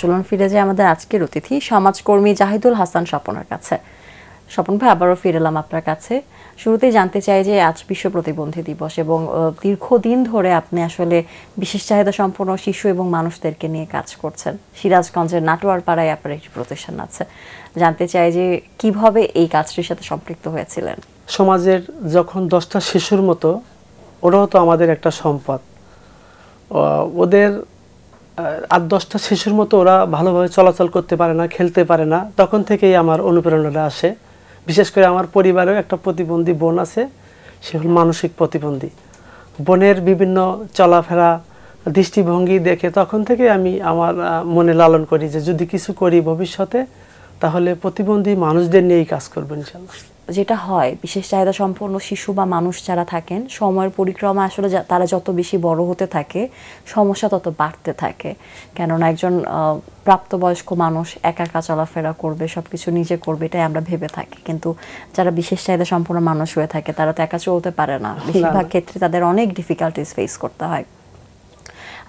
চলুন ফিরে যাই আমাদের আজকের অতিথি সমাজকর্মী জাহিদুল হাসান স্বপনের কাছে। স্বপন ভাই, আবারও ফিরে এলাম আপনার কাছে। শুরুতেই জানতে চাই যে আজ বিশ্ব প্রতিবন্ধী দিবস এবং দীর্ঘদিন ধরে আপনি আসলে বিশেষ চাহিদা সম্পন্ন শিশু এবং মানুষদেরকে নিয়ে কাজ করছেন। সিরাজগঞ্জের নাটোয়ারপাড়ায় আপনার একটি প্রতিষ্ঠান আছে। জানতে চাই যে কিভাবে এই কাজটির সাথে সম্পৃক্ত হয়েছিলেন। সমাজের যখন 10টা শিশুর মতো, ওরাও তো আমাদের একটা সম্পদ। ওদের 8-10টা শিশুর মতো ওরা ভালোভাবে চলাচল করতে পারে না, খেলতে পারে না, তখন থেকেই আমার অনুপ্রেরণাটা আসে। বিশেষ করে আমার পরিবারেও একটা প্রতিবন্ধী বোন আছে, সে হল মানসিক প্রতিবন্ধী। বোনের বিভিন্ন চলাফেরা, দৃষ্টিভঙ্গি দেখে তখন থেকে আমি আমার মনে লালন করি যে যদি কিছু করি ভবিষ্যতে, তাহলে প্রতিবন্ধী মানুষদের নিয়েই কাজ করবো ইনশাআল্লাহ। যেটা হয়, বিশেষ চাহিদা সম্পন্ন শিশু বা মানুষ যারা থাকেন, সময়ের পরিক্রমা আসলে তারা যত বেশি বড় হতে থাকে সমস্যা তত বাড়তে থাকে। কেননা একজন প্রাপ্তবয়স্ক মানুষ একা একা চলাফেরা করবে, সবকিছু নিজে করবে, এটাই আমরা ভেবে থাকি। কিন্তু যারা বিশেষ চাহিদা সম্পন্ন মানুষ হয়ে থাকে তারা তো একা চলতে পারে না। বেশিরভাগ ক্ষেত্রে তাদের অনেক ডিফিকাল্টিস ফেস করতে হয়।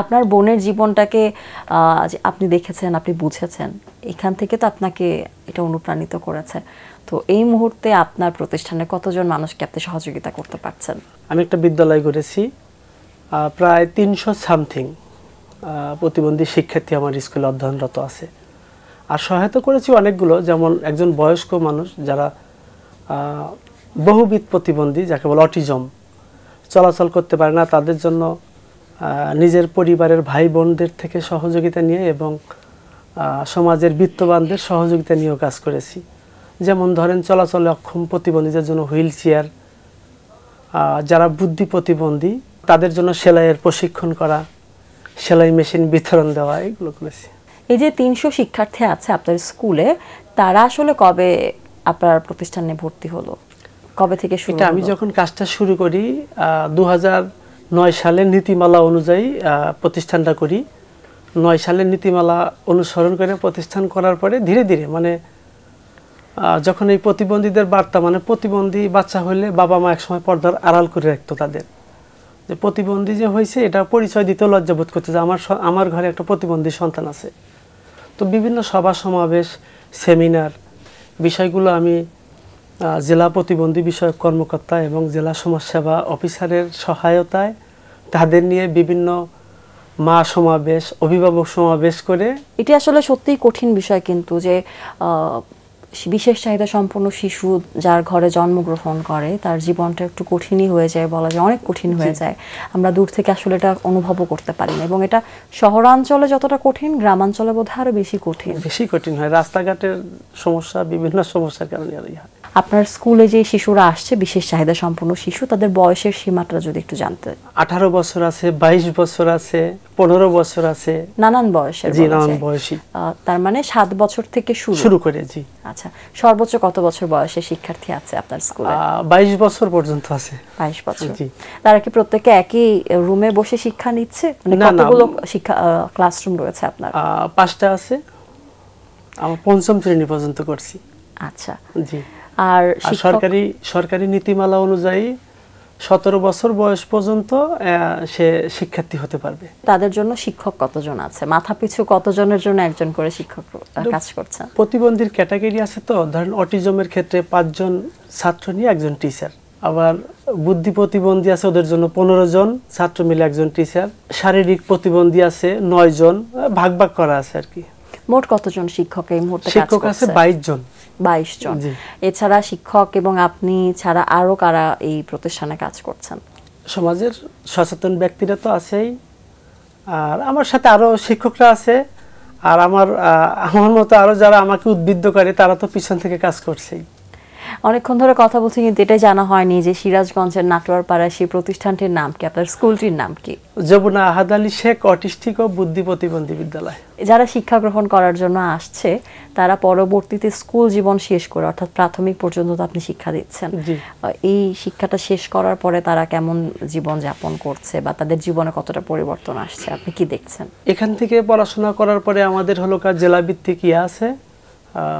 আপনার বোনের জীবনটাকে আপনি দেখেছেন, আপনি বুঝেছেন, এখান থেকে তো আপনাকে এটা অনুপ্রাণিত করেছে। তো এই মুহূর্তে আপনার প্রতিষ্ঠানে কতজন মানুষকে আপনি সহযোগিতা করতে পারছেন? আমি একটা বিদ্যালয় করেছি, প্রায় 300 সামথিং প্রতিবন্ধী শিক্ষার্থী আমার স্কুলে অধ্যয়নরত আছে। আর সহায়তা করেছি অনেকগুলো, যেমন একজন বয়স্ক মানুষ যারা বহুবিধ প্রতিবন্ধী, যাকে বলে অটিজম, চলাচল করতে পারে না, তাদের জন্য নিজের পরিবারের ভাই বোনদের থেকে সহযোগিতা নিয়ে এবং সমাজের বিত্তবানদের সহযোগিতা নিয়েও কাজ করেছি। যেমন ধরেন চলাচলে অক্ষম প্রতিবন্ধীদের জন্য হুইল চেয়ার, যারা বুদ্ধি প্রতিবন্ধী তাদের জন্য সেলাইয়ের প্রশিক্ষণ করা, সেলাই মেশিন বিতরণ দেওয়া, এগুলো করেছি। এই যে 300 শিক্ষার্থী আছে আপনার স্কুলে, তারা আসলে কবে আপনার প্রতিষ্ঠানে ভর্তি হলো, কবে থেকে শুরু হলো? আমি যখন কাজটা শুরু করি 2009 সালের নীতিমালা অনুযায়ী প্রতিষ্ঠানটা করি। 9 সালের নীতিমালা অনুসরণ করে প্রতিষ্ঠান করার পরে ধীরে ধীরে, মানে যখন এই প্রতিবন্ধীদের বার্তা, মানে প্রতিবন্ধী বাচ্চা হলে বাবা মা একসময় পর্দার আড়াল করে রাখতো তাদের, যে প্রতিবন্ধী যে হয়েছে এটা পরিচয় দিতেও লজ্জাবোধ করতে, যে আমার ঘরে একটা প্রতিবন্ধী সন্তান আছে। তো বিভিন্ন সভা সমাবেশ, সেমিনার, বিষয়গুলো আমি জেলা প্রতিবন্ধী বিষয়ক কর্মকর্তা এবং জেলা সমাজসেবা অফিসারের সহায়তায় তাদের নিয়ে বিভিন্ন মা সমাবেশ, অভিভাবক সমাবেশ করে। এটি আসলে সত্যিই কঠিন বিষয়, কিন্তু যে বিশেষ চাহিদা সম্পন্ন শিশু যার ঘরে জন্মগ্রহণ করে তার জীবনটা একটু কঠিনই হয়ে যায়, বলা যায় অনেক কঠিন হয়ে যায়। আমরা দূর থেকে আসলে এটা অনুভবও করতে পারি না, এবং এটা শহরাঞ্চলে যতটা কঠিন, গ্রামাঞ্চলে বোধহয় আরো বেশি কঠিন হয়। রাস্তাঘাটের সমস্যা, বিভিন্ন সমস্যার কারণে। আপনার স্কুলে যে শিশুরা আসছে বিশেষ চাহিদা সম্পন্ন শিশু, তাদের বয়সের সীমাটা যদি একটু জানতে। 18 বছর আছে, 22 বছর আছে, 15 বছর আছে, নানান বয়সের। জি, নানান বয়সী। তার মানে 7 বছর থেকে শুরু করে। জি। আচ্ছা, সর্বোচ্চ কত বছর বয়সের শিক্ষার্থী আছে আপনার স্কুলে? 22 বছর পর্যন্ত আছে। 22 বছর। জি। তারা কি প্রত্যেকে একই রুমে বসে শিক্ষা নিচ্ছে, মানে কতগুলো শিক্ষা ক্লাসরুম রয়েছে আপনার? 5টা আছে, আমরা 5ম শ্রেণী পর্যন্ত করছি। আচ্ছা। জি। আর সরকারি নীতিমালা অনুযায়ী 17 বছর বয়স পর্যন্ত সে শিক্ষার্থী হতে পারবে। তাদের জন্য শিক্ষক কতজন আছে? মাথাপিছু কতজনের জন্য একজন করে শিক্ষক কাজ করছেন? প্রতিবন্ধীর ক্যাটাগরি আছে, তো ধরেন অটিজমের ক্ষেত্রে 5 জন ছাত্র নিয়ে একজন টিচার। আবার বুদ্ধি প্রতিবন্ধী আছে, ওদের জন্য 15 জন ছাত্র মিলে একজন টিচার। শারীরিক প্রতিবন্ধী আছে 9 জন, ভাগ ভাগ করা আছে আর কি। মোট কতজন শিক্ষক এই মুহূর্তে কাজ করছে? শিক্ষক আছে 22 জন। 22 জন। এছাড়া শিক্ষক এবং আপনি ছাড়া আরো কারা এই প্রতিষ্ঠানে কাজ করছেন? সমাজের সচেতন ব্যক্তিরা তো আছেই, আর আমার সাথে আরো শিক্ষকরা আছে, আর আমার মতো আরো যারা আমাকে উদ্বুদ্ধ করে তারা তো পিছন থেকে কাজ করছেই। অনেকক্ষণ ধরে কথা বলছি, কিন্তু এটাই জানা হয়নি যে সিরাজগঞ্জের নাটোয়ারপাড়ায় সেই প্রতিষ্ঠানটির নাম কি, আপনার স্কুলটির নাম কি? যমুনা আহাদ আলী শেখ অটিস্টিক ও বুদ্ধি প্রতিবন্ধী বিদ্যালয়। যারা শিক্ষা গ্রহণ করার জন্য আসছে তারা পরবর্তীতে স্কুল জীবন শেষ করে, অর্থাৎ প্রাথমিক পর্যন্ত আপনি শিক্ষা দিচ্ছেন, এই শিক্ষাটা শেষ করার পরে তারা কেমন জীবন যাপন করছে বা তাদের জীবনে কতটা পরিবর্তন আসছে, আপনি কি দেখছেন? এখান থেকে পড়াশোনা করার পরে আমাদের হলো জেলা ভিত্তিক আছে,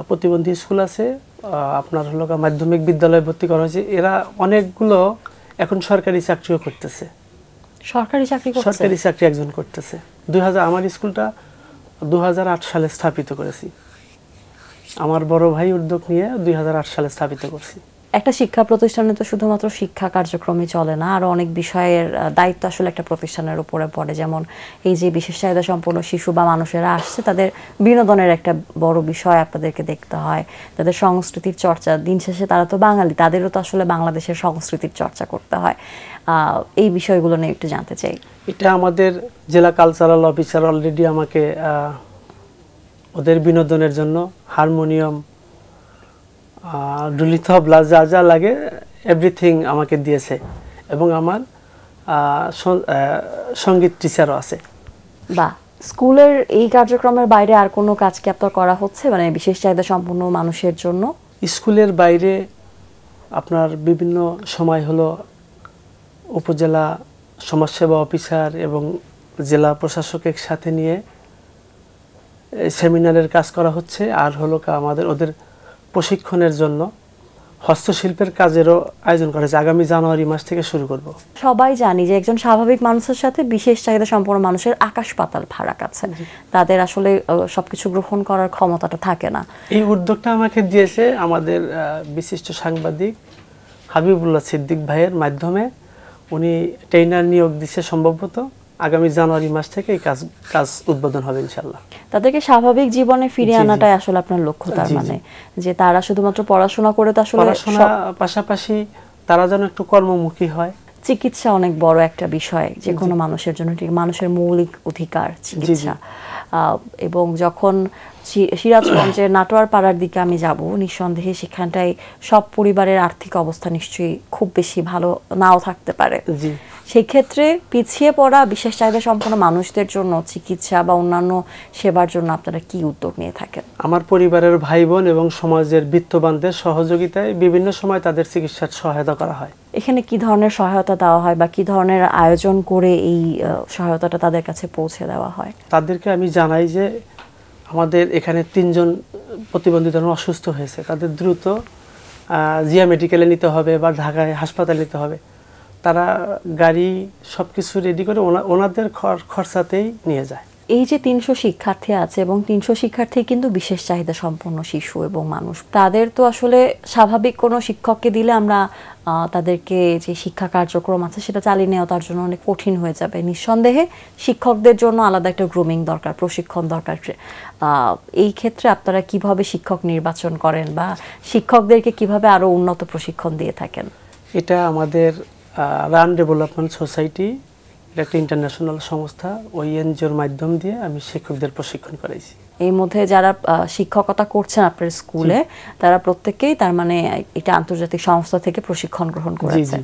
প্রতিবন্ধী স্কুল আছে, আপনার হলো মাধ্যমিক বিদ্যালয়ে ভর্তি করা হয়েছে। এরা অনেকগুলো এখন সরকারি চাকরিও করতেছে। সরকারি চাকরি একজন করতেছে। আমার স্কুলটা 2008 সালে স্থাপিত করেছি। আমার বড় ভাই উদ্যোগ নিয়ে 2008 সালে স্থাপিত করছি। একটা শিক্ষা প্রতিষ্ঠানে তো শুধুমাত্র শিক্ষা কার্যক্রমই চলে না, আরো অনেক বিষয়ের দায়িত্ব আসলে একটা প্রতিষ্ঠানের উপরে পড়ে। যেমন এই যে বিশেষ চাহিদা সম্পন্ন শিশু বা মানুষেরা আসছে, তাদের বিনোদনের একটা বড় বিষয় আপনাদেরকে দেখতে হয়, তাদের সংস্কৃতির চর্চা। দিন শেষে তারা তো বাঙালি, তাদেরও তো আসলে বাংলাদেশের সংস্কৃতির চর্চা করতে হয়। এই বিষয়গুলো নিয়ে একটু জানতে চাই। এটা আমাদের জেলা কালচারাল অফিসার অলরেডি আমাকে ওদের বিনোদনের জন্য হারমোনিয়াম, ডুলি তবলা, যা যা লাগে এভরিথিং আমাকে দিয়েছে, এবং আমার সঙ্গীত টিচারও আছে। বা স্কুলের এই কার্যক্রমের বাইরে আর কোনো কাজ কি আপনার করা হচ্ছে, মানে বিশেষ চাহিদা সম্পন্ন মানুষের জন্য? স্কুলের বাইরে আপনার বিভিন্ন সময় হলো উপজেলা সমাজসেবা অফিসার এবং জেলা প্রশাসকের সাথে নিয়ে সেমিনারের কাজ করা হচ্ছে। আর হলো আমাদের ওদের প্রশিক্ষণের জন্য হস্তশিল্পের কাজেরও আয়োজন করা হয়েছে। আগামী জানুয়ারি মাস থেকে শুরু করব। সবাই জানি যে একজন স্বাভাবিক মানুষের সাথে বিশেষ চাহিদা সম্পন্ন মানুষের আকাশ পাতাল ফারাক আছে। তাদের আসলে সবকিছু গ্রহণ করার ক্ষমতাটা থাকে না। এই উদ্যোগটা আমাকে দিয়েছে আমাদের বিশিষ্ট সাংবাদিক হাবিবুল্লাহ সিদ্দিক ভাইয়ের মাধ্যমে। উনি ট্রেনার নিয়োগ দিচ্ছে, সম্ভবত আগামী জানুয়ারি মাস থেকে এই কাজ উদ্বোধন হবে ইনশাল্লাহ। তাদেরকে স্বাভাবিক জীবনে ফিরিয়ে আনাটাই আসলে আপনার লক্ষ্য, তার মানে যে তারা শুধুমাত্র পড়াশোনা করে তো আসলে পড়াশোনা পাশাপাশি তারা যেন একটু কর্মমুখী হয়। চিকিৎসা অনেক বড় একটা বিষয় যে কোনো মানুষের জন্য, ঠিক মানুষের মৌলিক অধিকার চিকিৎসা। এবং যখন সিরাজগঞ্জের নাটোয়ার পাড়ার দিকে আমি যাব, নিঃসন্দেহে সেখানটায় সব পরিবারের আর্থিক অবস্থা নিশ্চয়ই খুব বেশি ভালো নাও থাকতে পারে। সেই ক্ষেত্রে পিছিয়ে পড়া বিশেষ চাহিদা সম্পন্ন মানুষদের জন্য চিকিৎসা বা অন্যান্য সেবার জন্য আপনারা কি উদ্যোগ নিয়ে থাকেন? আমার পরিবারের ভাই বোন এবং সমাজের বিত্তবানদের সহযোগিতায় বিভিন্ন সময় তাদের চিকিৎসার সহায়তা করা হয়। এখানে কি ধরনের সহায়তা দেওয়া হয় বা কি ধরনের আয়োজন করে এই সহায়তাটা তাদের কাছে পৌঁছে দেওয়া হয়? তাদেরকে আমি জানাই যে আমাদের এখানে 3 জন প্রতিবন্ধী জন অসুস্থ হয়েছে, তাদের দ্রুত জিয়া মেডিকেলে নিতে হবে বা ঢাকায় হাসপাতালে নিতে হবে। তারা গাড়ি সবকিছু রেডি করে ওনাদের খরচাতেই নিয়ে যায়। এই যে 300 শিক্ষার্থী আছে এবং 300 শিক্ষার্থী কিন্তু বিশেষ চাহিদা সম্পন্ন শিশু এবং মানুষ, তাদের তো আসলে স্বাভাবিক কোনো শিক্ষককে দিলে আমরা তাদেরকে যে শিক্ষা কার্যক্রম আছে সেটা চালিয়ে নেওয়া তার জন্য অনেক কঠিন হয়ে যাবে। নিঃসন্দেহে শিক্ষকদের জন্য আলাদা একটা গ্রুমিং দরকার, প্রশিক্ষণ দরকার। এই ক্ষেত্রে আপনারা কিভাবে শিক্ষক নির্বাচন করেন বা শিক্ষকদেরকে কিভাবে আরো উন্নত প্রশিক্ষণ দিয়ে থাকেন? এটা আমাদের রান ডেভেলপমেন্ট সোসাইটি, এটা একটা ইন্টারন্যাশনাল সংস্থা, ওই এনজিওর মাধ্যম দিয়ে আমি শিক্ষকদের প্রশিক্ষণ করাইছি। এই মধ্যে যারা শিক্ষকতা করছেন আপনার স্কুলে, তারা প্রত্যেককেই তার মানে এটা আন্তর্জাতিক সংস্থা থেকে প্রশিক্ষণ গ্রহণ করেছে?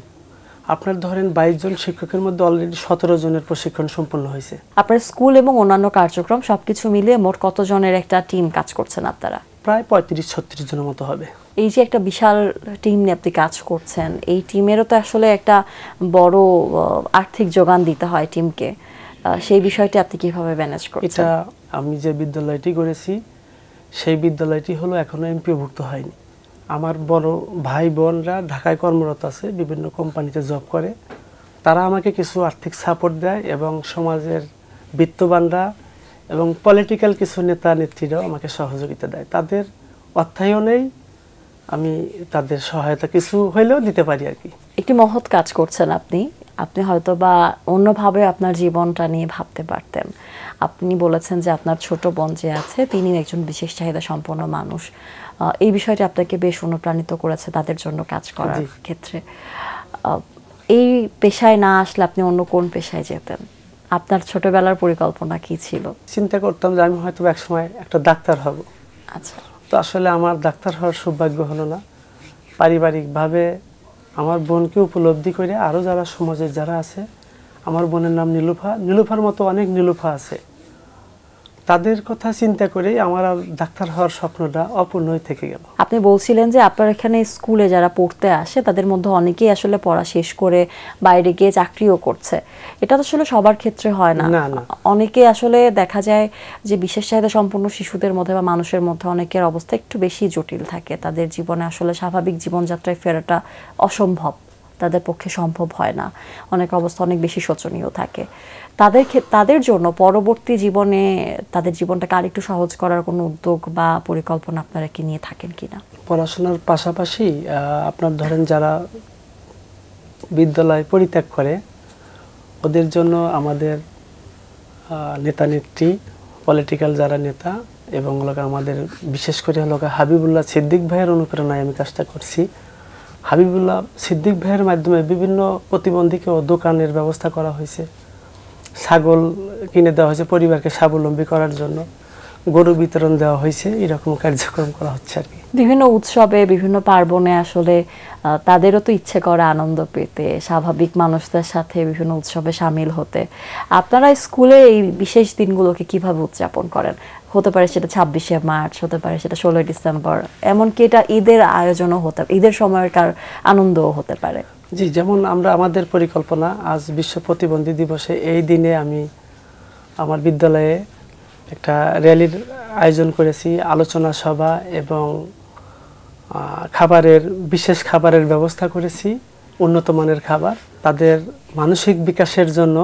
আপনার ধরেন 22 জন শিক্ষকের মধ্যে অলরেডি 17 জনের প্রশিক্ষণ সম্পন্ন হয়েছে। আপনার স্কুল এবং অন্যান্য কার্যক্রম সবকিছু মিলিয়ে মোট কতজনের একটা টিম কাজ করছেন আপনারা? প্রায় 35-36 জনের মতো হবে। এই যে একটা বিশাল টিম নিয়ে আপনি কাজ করছেন, এই টিমেরও তো আসলে একটা বড় আর্থিক যোগান দিতে হয় টিমকে। সেই বিষয়টি আপনি কিভাবে ম্যানেজ করছেন? এটা আমি যে বিদ্যালয়টি করেছি সেই বিদ্যালয়টি হলো এখনো এমপিওভুক্ত হয়নি। আমার বড় ভাই বোনরা ঢাকায় কর্মরত আছে, বিভিন্ন কোম্পানিতে জব করে। তারা আমাকে কিছু আর্থিক সাপোর্ট দেয় এবং সমাজের বিত্তবানরা এবং পলিটিক্যাল কিছু নেতা নেত্রীরাও আমাকে সহযোগিতা দেয়। তাদের অর্থায়নেই আমি তাদের সহায়তা কিছু হইলেও দিতে পারি আর কি। একটি মহৎ কাজ করছেন আপনি। আপনি হয়তো বা অন্যভাবে আপনার জীবনটা নিয়ে ভাবতে পারতেন। আপনি বলেছেন যে আপনার ছোট বোন যে আছে তিনি একজন বিশেষ চাহিদা সম্পন্ন মানুষ। এই বিষয়টি আপনাকে বেশ অনুপ্রাণিত করেছে তাদের জন্য কাজ করার ক্ষেত্রে। এই পেশায় না আসলে আপনি অন্য কোন পেশায় যেতেন? আপনার ছোটবেলার পরিকল্পনা কি ছিল? চিন্তা করতাম যে আমি হয়তো একসময় একটা ডাক্তার হব। আচ্ছা। তো আসলে আমার ডাক্তার হওয়ার সৌভাগ্য হলো না। পারিবারিকভাবে আমার বোনকে উপলব্ধি করে আরও যারা সমাজের যারা আছে, আমার বোনের নাম নীলুফা, নীলুফার মতো অনেক নীলুফা আছে, তাদের কথা চিন্তা করেই আমার ডাক্তার হওয়ার স্বপ্নটা অপূর্ণই থেকে গেল। আপনি বলছিলেন যে আপনার এখানে স্কুলে যারা পড়তে আসে তাদের মধ্যে অনেকেই আসলে পড়া শেষ করে বাইরে গিয়ে চাকরিও করছে। এটা তো আসলে সবার ক্ষেত্রে হয় না। অনেকে আসলে দেখা যায় যে বিশেষ চাহিদা সম্পন্ন শিশুদের মধ্যে বা মানুষের মধ্যে অনেকের অবস্থা একটু বেশি জটিল থাকে, তাদের জীবনে আসলে স্বাভাবিক জীবনযাত্রায় ফেরাটা অসম্ভব। তাদের পক্ষে সম্ভব হয় না, অনেক অবস্থা অনেক বেশি শোচনীয় থাকে। তাদের জন্য পরবর্তী জীবনে তাদের জীবনটাকে আরেকটু সহজ করার কোনো উদ্যোগ বা পরিকল্পনা আপনারা কি নিয়ে থাকেন কিনা? পড়াশোনার পাশাপাশি আপনার ধরেন যারা বিদ্যালয় পরিত্যাগ করে ওদের জন্য আমাদের নেতা নেত্রী, পলিটিক্যাল যারা নেতা এবং আমাদের বিশেষ করে হাবিবুল্লাহ সিদ্দিক ভাইয়ের অনুপ্রেরণায় আমি কাজটা করছি। হাবিবুল্লাহ সিদ্দিক ভাইয়ের মাধ্যমে বিভিন্ন প্রতিবন্ধীকে দোকানের ব্যবস্থা করা হয়েছে, ছাগল কিনে দেওয়া হয়েছে পরিবারকে স্বাবলম্বী করার জন্য, গরু বিতরণ দেওয়া হয়েছে, এরকম কার্যক্রম করা হচ্ছে আর কি। বিভিন্ন উৎসবে বিভিন্ন পার্বণে আসলে তাদেরও তো ইচ্ছে করে আনন্দ পেতে, স্বাভাবিক মানুষদের সাথে বিভিন্ন উৎসবে সামিল হতে। আপনারা স্কুলে এই বিশেষ দিনগুলোকে কিভাবে উদযাপন করেন? হতে পারে সেটা 26শে মার্চ, হতে পারে সেটা 16ই ডিসেম্বর, এমনকি এটা ঈদের আয়োজনও হতে, ঈদের সময়কার আনন্দও হতে পারে। জি, যেমন আমরা আমাদের পরিকল্পনা আজ বিশ্ব প্রতিবন্ধী দিবসে এই দিনে আমি আমার বিদ্যালয়ে একটা র্যালির আয়োজন করেছি, আলোচনা সভা এবং বিশেষ খাবারের ব্যবস্থা করেছি, উন্নত মানের খাবার। তাদের মানসিক বিকাশের জন্য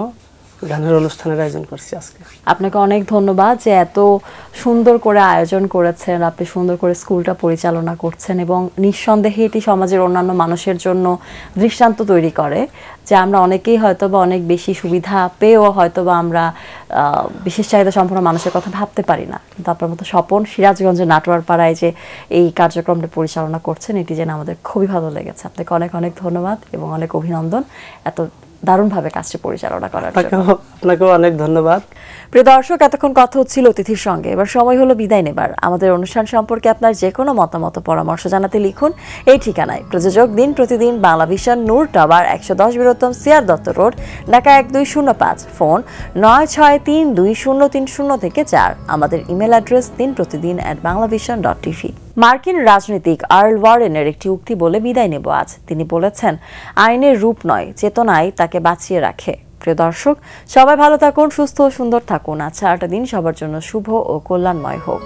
গানের অনুষ্ঠানের আয়োজন করছি আজকে। আপনাকে অনেক ধন্যবাদ যে এত সুন্দর করে আয়োজন করেছেন, আপনি সুন্দর করে স্কুলটা পরিচালনা করছেন এবং নিঃসন্দেহে এটি সমাজের অন্যান্য মানুষের জন্য দৃষ্টান্ত তৈরি করে যে আমরা অনেকেই হয়তোবা অনেক বেশি সুবিধা পেয়েও হয়তোবা আমরা বিশেষ চাহিদা সম্পন্ন মানুষের কথা ভাবতে পারি না, কিন্তু আপনার মতো স্বপন সিরাজগঞ্জের নাটোয়ারপাড়ায় যে এই কার্যক্রমটা পরিচালনা করছেন এটি যেন আমাদের খুবই ভালো লেগেছে। আপনাকে অনেক অনেক ধন্যবাদ এবং অনেক অভিনন্দন এত দারুণভাবে কাজটি পরিচালনা করার জন্য। আপনাকেও অনেক ধন্যবাদ। প্রিয় দর্শক, এতক্ষণ কথা হচ্ছিল অতিথির সঙ্গে, এবার সময় হলো বিদায় নেবার। আমাদের অনুষ্ঠান সম্পর্কে আপনার যে কোনো মতামত পরামর্শ জানাতে লিখুন এই ঠিকানায়। প্রযোজক দিন প্রতিদিন বাংলা ভিশন, নূর টাওয়ার, 110 বৃহত্তম CR Dutta road, Dhaka 1205, phone 96320303 থেকে 4। আমাদের ইমেল অ্যাড্রেস dinprotidin@banglavision.tv। মার্কিন রাজনীতিক আর্ল ওয়ারেনের একটি উক্তি বলে বিদায় নেব আজ। তিনি বলেছেন, আইনের রূপ নয়, চেতনায় তাকে বাঁচিয়ে রাখে। প্রিয় দর্শক, সবাই ভালো থাকুন, সুস্থ ও সুন্দর থাকুন। আজ সারাটা দিন সবার জন্য শুভ ও কল্যাণময় হোক।